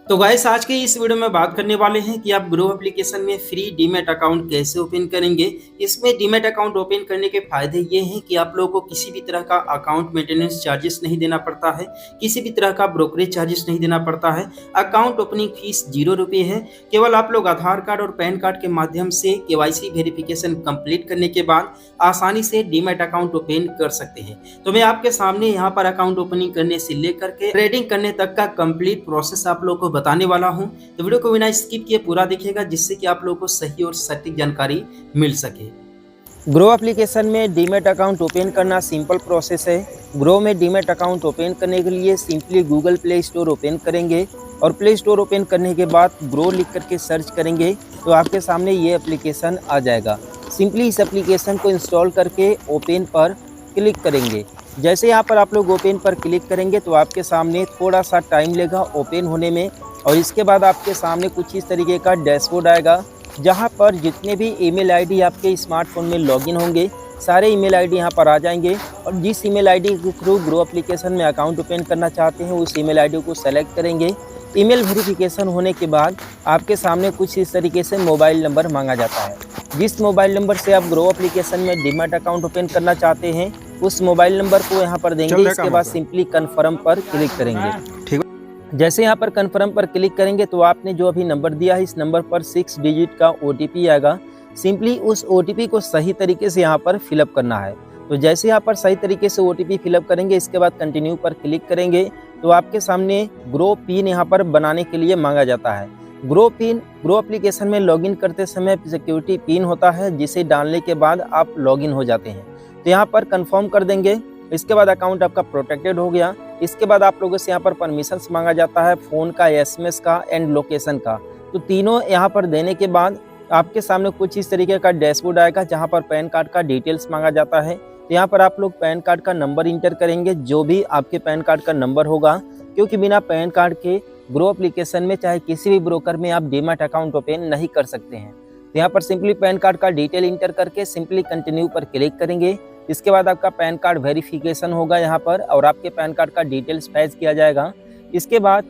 तो गाइस आज के इस वीडियो में बात करने वाले हैं कि आप ग्रो एप्लीकेशन में फ्री डीमैट अकाउंट कैसे ओपन करेंगे। इसमें डीमैट अकाउंट ओपन करने के फायदे ये हैं कि आप लोगों को किसी भी तरह का अकाउंट मेंटेनेंस चार्जेस नहीं देना पड़ता है, किसी भी तरह का ब्रोकरेज चार्जेस नहीं देना पड़ता है। अकाउंट ओपनिंग फीस 0 रुपये है। केवल आप लोग आधार कार्ड और पैन कार्ड के माध्यम से केवाईसी वेरिफिकेशन कंप्लीट करने के बाद आसानी से डीमैट अकाउंट ओपन कर सकते हैं। तो मैं आपके सामने यहाँ पर अकाउंट ओपनिंग करने से लेकर के ट्रेडिंग करने तक का कंप्लीट प्रोसेस आप लोगों को बताने वाला हूं। तो वीडियो को बिना स्किप किए पूरा देखिएगा, जिससे कि आप लोगों को सही और सटीक जानकारी मिल सके। ग्रो एप्लीकेशन में डीमैट अकाउंट ओपन करना सिंपल प्रोसेस है। ग्रो में डीमैट अकाउंट ओपन करने के लिए simply Google play store open करेंगे और प्ले स्टोर ओपन करने के बाद ग्रो लिख करके सर्च करेंगे तो आपके सामने ये एप्लीकेशन आ जाएगा। सिंपली इस एप्लीकेशन को इंस्टॉल करके ओपन पर क्लिक करेंगे। जैसे यहाँ पर आप लोग ओपन पर क्लिक करेंगे तो आपके सामने थोड़ा सा टाइम लेगा ओपन होने में और इसके बाद आपके सामने कुछ इस तरीके का डैशबोर्ड आएगा, जहां पर जितने भी ईमेल आईडी आपके स्मार्टफोन में लॉगिन होंगे सारे ईमेल आईडी यहां पर आ जाएंगे और जिस ईमेल आईडी के थ्रू ग्रो एप्लीकेशन में अकाउंट ओपन करना चाहते हैं उस ईमेल आईडी को सेलेक्ट करेंगे। ईमेल वेरिफिकेशन होने के बाद आपके सामने कुछ इस तरीके से मोबाइल नंबर मांगा जाता है। जिस मोबाइल नंबर से आप ग्रो एप्लीकेशन में डीमैट अकाउंट ओपन करना चाहते हैं उस मोबाइल नंबर को यहाँ पर देंगे। इसके बाद सिंपली कन्फर्म पर क्लिक करेंगे। जैसे यहाँ पर कन्फर्म पर क्लिक करेंगे तो आपने जो अभी नंबर दिया है इस नंबर पर 6 डिजिट का OTP आएगा। सिंपली उस OTP को सही तरीके से यहाँ पर फिलअप करना है। तो जैसे यहाँ पर सही तरीके से OTP फिलअप करेंगे इसके बाद कंटिन्यू पर क्लिक करेंगे तो आपके सामने ग्रो पिन यहाँ पर बनाने के लिए मांगा जाता है। ग्रो पिन ग्रो एप्लीकेशन में लॉगिन करते समय सिक्योरिटी पिन होता है, जिसे डालने के बाद आप लॉगिन हो जाते हैं। तो यहाँ पर कन्फर्म कर देंगे। इसके बाद अकाउंट आपका प्रोटेक्टेड हो गया। इसके बाद आप लोगों से यहाँ पर परमिशंस मांगा जाता है, फ़ोन का, SMS का एंड लोकेशन का। तो तीनों यहाँ पर देने के बाद आपके सामने कुछ इस तरीके का डैशबोर्ड आएगा, जहाँ पर पैन कार्ड का डिटेल्स मांगा जाता है। तो यहाँ पर आप लोग पैन कार्ड का नंबर इंटर करेंगे, जो भी आपके पैन कार्ड का नंबर होगा, क्योंकि बिना पैन कार्ड के ग्रो एप्लीकेशन में चाहे किसी भी ब्रोकर में आप डीमैट अकाउंट ओपन नहीं कर सकते हैं। तो यहाँ पर सिंपली पैन कार्ड का डिटेल इंटर करके सिंपली कंटिन्यू पर क्लिक करेंगे। इसके बाद आपका पैन कार्ड वेरिफिकेशन होगा यहाँ पर और आपके पैन कार्ड का डिटेल्स फैच किया जाएगा। इसके बाद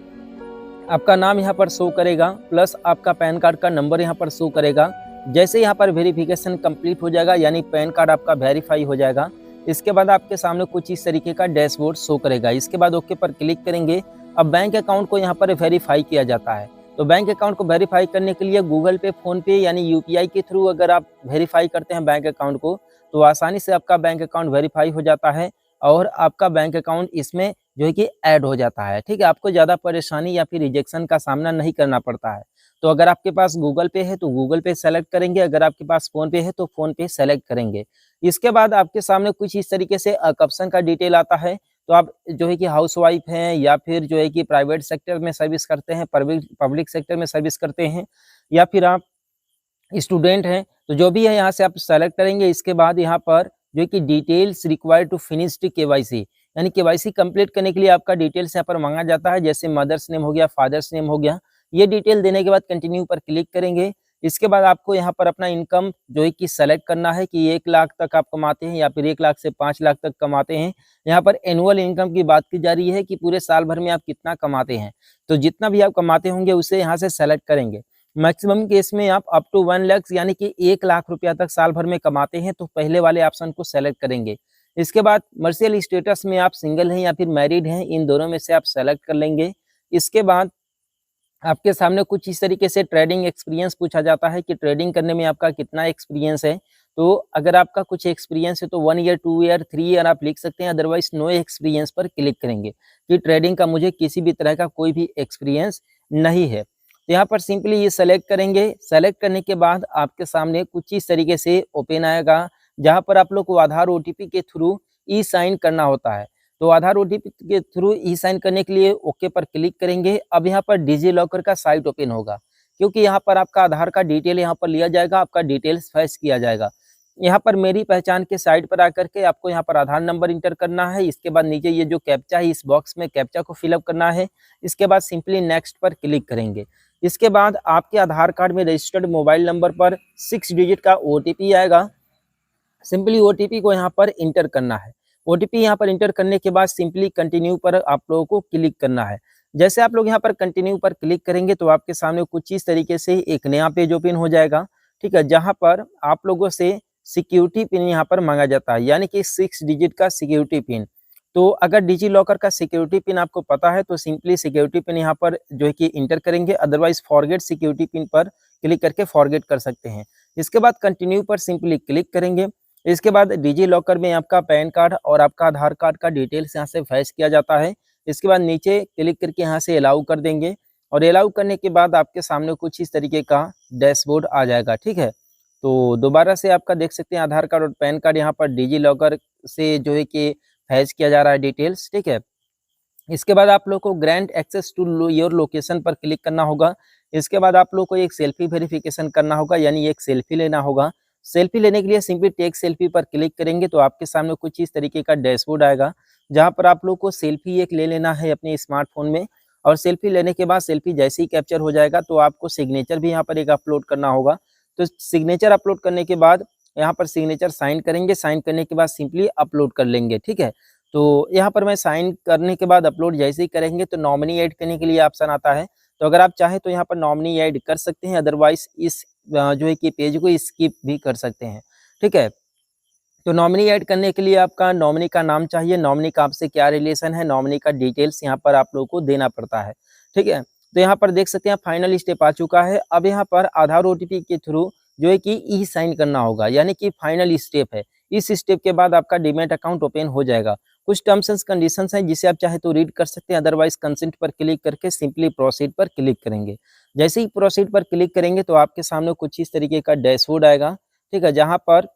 आपका नाम यहाँ पर शो करेगा प्लस आपका पैन कार्ड का नंबर यहाँ पर शो करेगा। जैसे यहाँ पर वेरिफिकेशन कंप्लीट हो जाएगा यानी पैन कार्ड आपका वेरीफाई हो जाएगा, इसके बाद आपके सामने कुछ इस तरीके का डैशबोर्ड शो करेगा। इसके बाद ओके पर क्लिक करेंगे। अब बैंक अकाउंट को यहाँ पर वेरीफाई किया जाता है। तो बैंक अकाउंट को वेरीफाई करने के लिए गूगल पे, फ़ोन पे यानी UPI के थ्रू अगर आप वेरीफाई करते हैं बैंक अकाउंट को तो आसानी से आपका बैंक अकाउंट वेरीफाई हो जाता है और आपका बैंक अकाउंट इसमें जो है कि ऐड हो जाता है। ठीक है, आपको ज़्यादा परेशानी या फिर रिजेक्शन का सामना नहीं करना पड़ता है। तो अगर आपके पास गूगल पे है तो गूगल पे सेलेक्ट करेंगे, अगर आपके पास फ़ोन पे है तो फ़ोन पे सेलेक्ट करेंगे। इसके बाद आपके सामने कुछ इस तरीके से ऑप्शन का डिटेल आता है। तो आप जो है कि हाउसवाइफ हैं या फिर जो है कि प्राइवेट सेक्टर में सर्विस करते हैं, पब्लिक सेक्टर में सर्विस करते हैं या फिर आप स्टूडेंट हैं, तो जो भी है यहाँ से आप सेलेक्ट करेंगे। इसके बाद यहाँ पर जो है कि details required to finished KYC यानी केवाईसी कंप्लीट करने के लिए आपका डिटेल्स यहाँ पर मांगा जाता है, जैसे मदर्स नेम हो गया, फादर्स नेम हो गया। ये डिटेल देने के बाद कंटिन्यू पर क्लिक करेंगे। इसके बाद आपको यहाँ पर अपना इनकम जो है कि सेलेक्ट करना है कि 1 लाख तक आप कमाते हैं या फिर 1 लाख से 5 लाख तक कमाते हैं। यहाँ पर एनुअल इनकम की बात की जा रही है कि पूरे साल भर में आप कितना कमाते हैं। तो जितना भी आप कमाते होंगे उसे यहाँ से सेलेक्ट करेंगे। मैक्सिमम केस में आप अप टू 1 लाख यानी कि 1 लाख रुपया तक साल भर में कमाते हैं तो पहले वाले ऑप्शन को सेलेक्ट करेंगे। इसके बाद मर्शियल स्टेटस में आप सिंगल हैं या फिर मैरिड हैं, इन दोनों में से आप सेलेक्ट कर लेंगे। इसके बाद आपके सामने कुछ इस तरीके से ट्रेडिंग एक्सपीरियंस पूछा जाता है कि ट्रेडिंग करने में आपका कितना एक्सपीरियंस है। तो अगर आपका कुछ एक्सपीरियंस है तो 1 ईयर, 2 ईयर, 3 ईयर आप लिख सकते हैं, अदरवाइज नो एक्सपीरियंस पर क्लिक करेंगे कि ट्रेडिंग का मुझे किसी भी तरह का कोई भी एक्सपीरियंस नहीं है। तो यहाँ पर सिंपली ये सेलेक्ट करेंगे। सेलेक्ट करने के बाद आपके सामने कुछ इस तरीके से ओपन आएगा, जहाँ पर आप लोग को आधार OTP के थ्रू ई-साइन करना होता है। तो आधार OTP के थ्रू ई-साइन करने के लिए ओके पर क्लिक करेंगे। अब यहाँ पर डिजी लॉकर का साइट ओपन होगा, क्योंकि यहाँ पर आपका आधार का डिटेल यहाँ पर लिया जाएगा, आपका डिटेल्स फैच किया जाएगा। यहाँ पर मेरी पहचान के साइट पर आकर के आपको यहाँ पर आधार नंबर इंटर करना है। इसके बाद नीचे ये जो कैप्चा है इस बॉक्स में कैप्चा को फिलअप करना है। इसके बाद सिंपली नेक्स्ट पर क्लिक करेंगे। इसके बाद आपके आधार कार्ड में रजिस्टर्ड मोबाइल नंबर पर 6 डिजिट का OTP आएगा। सिंपली OTP को यहाँ पर इंटर करना है। OTP यहाँ पर इंटर करने के बाद सिंपली कंटिन्यू पर आप लोगों को क्लिक करना है। जैसे आप लोग यहाँ पर कंटिन्यू पर क्लिक करेंगे तो आपके सामने कुछ इस तरीके से एक नया पेज ओपन हो जाएगा, ठीक है, जहाँ पर आप लोगों से सिक्योरिटी पिन यहाँ पर मांगा जाता है, यानी कि 6 डिजिट का सिक्योरिटी पिन। तो अगर डिजी लॉकर का सिक्योरिटी पिन आपको पता है तो सिंपली सिक्योरिटी पिन यहाँ पर जो है कि इंटर करेंगे, अदरवाइज फॉरगेट सिक्योरिटी पिन पर क्लिक करके फॉरगेट कर सकते हैं। इसके बाद कंटिन्यू पर सिंपली क्लिक करेंगे। इसके बाद डिजी लॉकर में आपका पैन कार्ड और आपका आधार कार्ड का डिटेल्स यहाँ से फैच किया जाता है। इसके बाद नीचे क्लिक करके यहाँ से अलाउ कर देंगे और अलाउ करने के बाद आपके सामने कुछ इस तरीके का डैशबोर्ड आ जाएगा, ठीक है। तो दोबारा से आपका देख सकते हैं आधार कार्ड और पैन कार्ड यहाँ पर डिजी लॉकर से जो है कि फैच किया जा रहा है डिटेल्स, ठीक है। इसके बाद आप लोग को grand access to your location पर क्लिक करना होगा। इसके बाद आप लोग को एक सेल्फी वेरिफिकेशन करना होगा, यानी एक सेल्फी लेना होगा। सेल्फी लेने के लिए सिंपली टेक सेल्फी पर क्लिक करेंगे तो आपके सामने कुछ इस तरीके का डैशबोर्ड आएगा, जहाँ पर आप लोग को सेल्फी एक ले लेना है अपने स्मार्टफोन में। और सेल्फी लेने के बाद सेल्फी जैसे ही कैप्चर हो जाएगा तो आपको सिग्नेचर भी यहाँ पर एक अपलोड करना होगा। तो सिग्नेचर अपलोड करने के बाद यहाँ पर सिग्नेचर साइन करेंगे, साइन करने के बाद सिंपली अपलोड कर लेंगे, ठीक है। तो यहाँ पर मैं साइन करने के बाद अपलोड जैसे ही करेंगे तो नॉमिनी ऐड करने के लिए ऑप्शन आता है। तो अगर आप चाहें तो यहाँ पर नॉमिनी ऐड कर सकते हैं, अदरवाइज इस जो है कि पेज को स्किप भी कर सकते हैं, ठीक है। तो नॉमिनी ऐड करने के लिए आपका नॉमिनी का नाम चाहिए, नॉमिनी का आपसे क्या रिलेशन है, नॉमिनी का डिटेल्स यहाँ पर आप लोगों को देना पड़ता है, ठीक है। तो यहाँ पर देख सकते हैं फाइनल स्टेप आ चुका है। अब यहाँ पर आधार ओटीपी के थ्रू जो है कि ई साइन करना होगा, यानी कि फाइनल स्टेप है। इस स्टेप के बाद आपका डीमैट अकाउंट ओपन हो जाएगा। कुछ टर्म्स एंड कंडीशंस हैं जिसे आप चाहे तो रीड कर सकते हैं, अदरवाइज कंसेंट पर क्लिक करके सिंपली प्रोसीड पर क्लिक करेंगे। जैसे ही प्रोसीड पर क्लिक करेंगे तो आपके सामने कुछ इस तरीके का डैशबोर्ड आएगा, ठीक है, जहाँ पर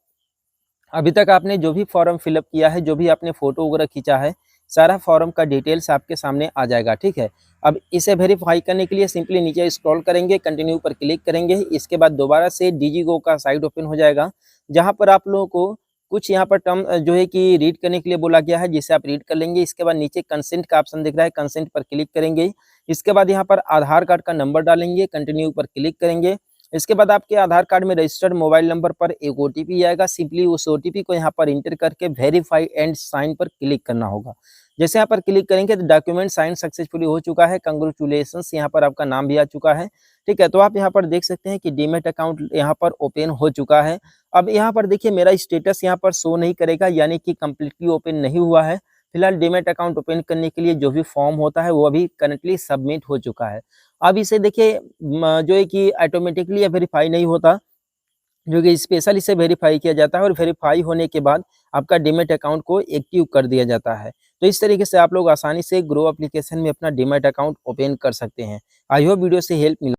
अभी तक आपने जो भी फॉर्म फिलअप किया है, जो भी आपने फोटो वगैरह खींचा है, सारा फॉर्म का डिटेल्स आपके सामने आ जाएगा, ठीक है। अब इसे वेरीफाई करने के लिए सिंपली नीचे स्क्रॉल करेंगे, कंटिन्यू पर क्लिक करेंगे। इसके बाद दोबारा से डीजीगो का साइट ओपन हो जाएगा, जहां पर आप लोगों को कुछ यहाँ पर टर्म जो है कि रीड करने के लिए बोला गया है, जिसे आप रीड कर लेंगे। इसके बाद नीचे कंसेंट का ऑप्शन दिख रहा है, कंसेंट पर क्लिक करेंगे। इसके बाद यहाँ पर आधार कार्ड का नंबर डालेंगे, कंटिन्यू पर क्लिक करेंगे। इसके बाद आपके आधार कार्ड में रजिस्टर्ड मोबाइल नंबर पर एक ओटीपी आएगा, सिंपली उस ओटीपी को यहाँ पर इंटर करके वेरीफाई एंड साइन पर क्लिक करना होगा। जैसे यहाँ पर क्लिक करेंगे तो डॉक्यूमेंट साइन सक्सेसफुली हो चुका है, कंग्रेचुलेशंस, यहाँ पर आपका नाम भी आ चुका है, ठीक है। तो आप यहाँ पर देख सकते हैं कि डीमैट अकाउंट यहाँ पर ओपन हो चुका है। अब यहाँ पर देखिए मेरा स्टेटस यहाँ पर शो नहीं करेगा, यानी कि कम्प्लीटली ओपन नहीं हुआ है। फिलहाल डीमैट अकाउंट ओपन करने के लिए जो भी फॉर्म होता है वो अभी करंटली सबमिट हो चुका है। अब इसे देखिए जो है कि ऑटोमेटिकली वेरीफाई नहीं होता, जो कि स्पेशल इसे वेरीफाई किया जाता है और वेरीफाई होने के बाद आपका डीमैट अकाउंट को एक्टिव कर दिया जाता है। तो इस तरीके से आप लोग आसानी से ग्रो एप्लीकेशन में अपना डीमैट अकाउंट ओपन कर सकते हैं। आई होप वीडियो से हेल्प मिला।